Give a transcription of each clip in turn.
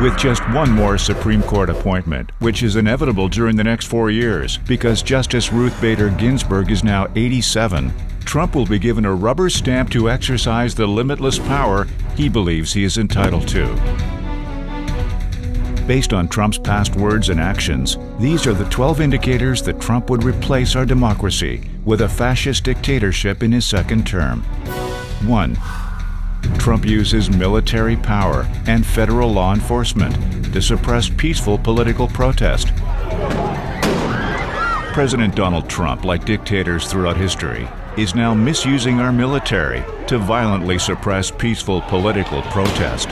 with just one more Supreme Court appointment, which is inevitable during the next 4 years because Justice Ruth Bader Ginsberg is now 87. Trump will be given a rubber stamp to exercise the limitless power he believes he is entitled to. Based on Trump's past words and actions, these are the 12 indicators that Trump would replace our democracy with a fascist dictatorship in his second term. 1. Trump uses military power and federal law enforcement to suppress peaceful political protest. President Donald Trump, like dictators throughout history, is now misusing our military to violently suppress peaceful political protest.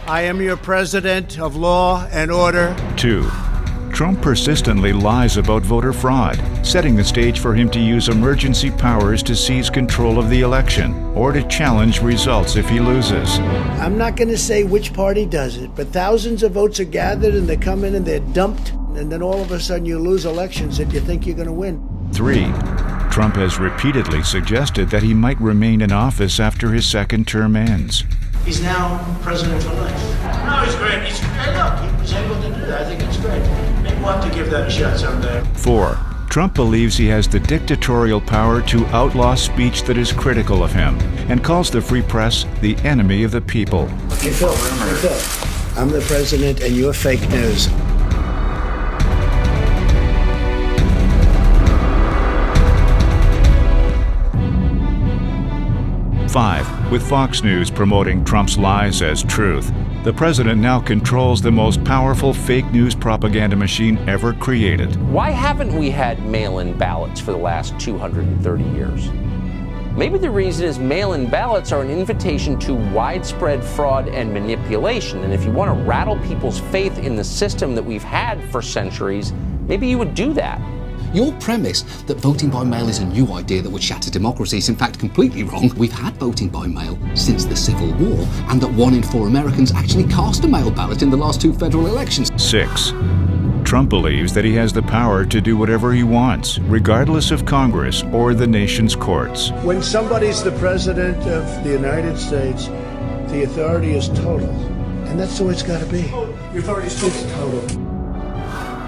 I am your president of law and order. 2. Trump persistently lies about voter fraud, setting the stage for him to use emergency powers to seize control of the election or to challenge results if he loses. I'm not going to say which party does it, but thousands of votes are gathered and they come in and they're dumped, and then all of a sudden you lose elections that you think you're going to win. 3. Trump has repeatedly suggested that he might remain in office after his second term ends. He's now president for life. No, he's great. Hey, look, he was able to do that. I think it's great. Maybe we'll have to give that a shot someday. 4. Trump believes he has the dictatorial power to outlaw speech that is critical of him and calls the free press the enemy of the people. Hey, Phil, I'm the president and you're fake news. 5. With Fox News promoting Trump's lies as truth, the president now controls the most powerful fake news propaganda machine ever created. Why haven't we had mail-in ballots for the last 230 years? Maybe the reason is mail-in ballots are an invitation to widespread fraud and manipulation. And if you want to rattle people's faith in the system that we've had for centuries, maybe you would do that. Your premise that voting by mail is a new idea that would shatter democracy is in fact completely wrong. We've had voting by mail since the Civil War, and that 1 in 4 Americans actually cast a mail ballot in the last 2 federal elections. 6. Trump believes that he has the power to do whatever he wants, regardless of Congress or the nation's courts. When somebody's the president of the United States, the authority is total. And that's the way it's got to be. The authority is total.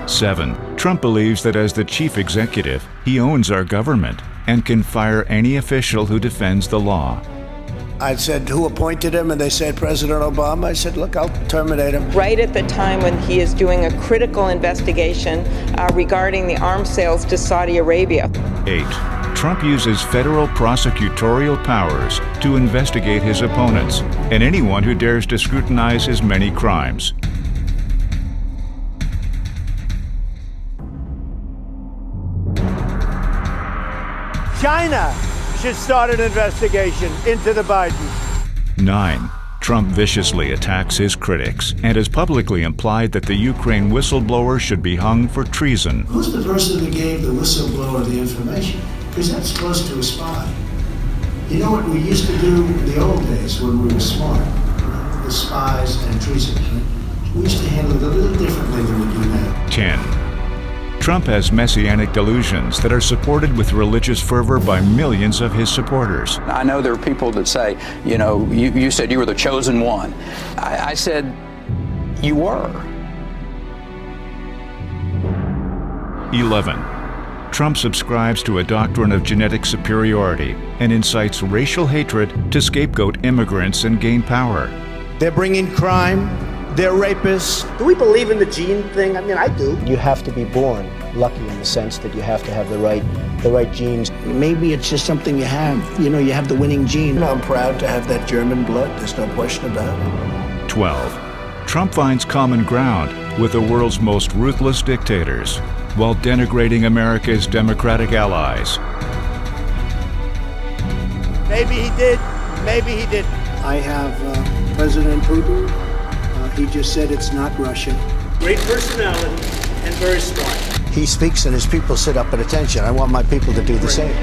7. Trump believes that as the chief executive, he owns our government and can fire any official who defends the law. I said, who appointed him? And they said, President Obama. I said, look, I'll terminate him. Right at the time when he is doing a critical investigation regarding the arms sales to Saudi Arabia. 8. Trump uses federal prosecutorial powers to investigate his opponents and anyone who dares to scrutinize his many crimes. China should start an investigation into the Bidens. 9. Trump viciously attacks his critics and has publicly implied that the Ukraine whistleblower should be hung for treason. Who's the person who gave the whistleblower the information? Because that's close to a spy. You know what we used to do in the old days when we were smart? The spies and treason. We used to handle it a little differently than we do now. 10. Trump has messianic delusions that are supported with religious fervor by millions of his supporters. I know there are people that say, you said you were the chosen one. I said, you were. 11. Trump subscribes to a doctrine of genetic superiority and incites racial hatred to scapegoat immigrants and gain power. They're bringing crime. They're rapists. Do we believe in the gene thing? I mean, I do. You have to be born lucky in the sense that you have to have the right genes. Maybe it's just something you have. You have the winning gene. I'm proud to have that German blood. There's no question about it. 12. Trump finds common ground with the world's most ruthless dictators while denigrating America's democratic allies. Maybe he did. Maybe he didn't. I have President Putin. He just said it's not Russia. Great personality and very smart. He speaks and his people sit up at attention. I want my people to do the same.